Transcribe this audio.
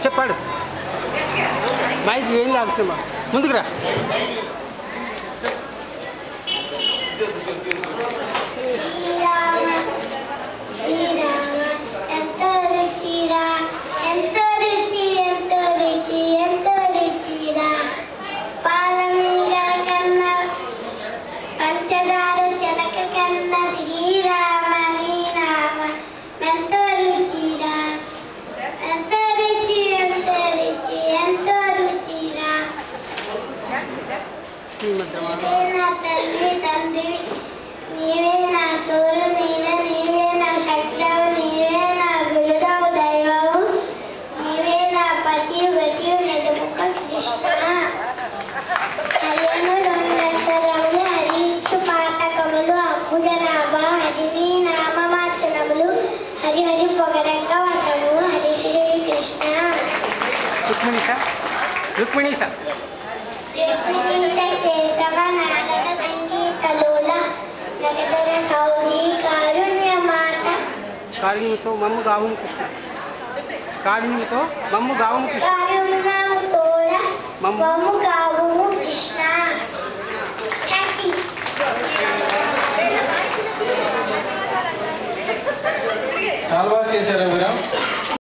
చెప్పాడు మైక్ ఏం లాగుతున్నా ముందుకు రా. రుక్మిణీస కేశవ నాటక సంగీత లోల జగదగ సౌరి కారుణ్యమాత కారుణ్యతో మమ్ము గావును కృష్ణ కారుణ్యతో మమ్ము గావును కృష్ణ కారుణ్యతోడ మమ్ము గావును కృష్ణ. చాలా బాగా చేశారు మీరు.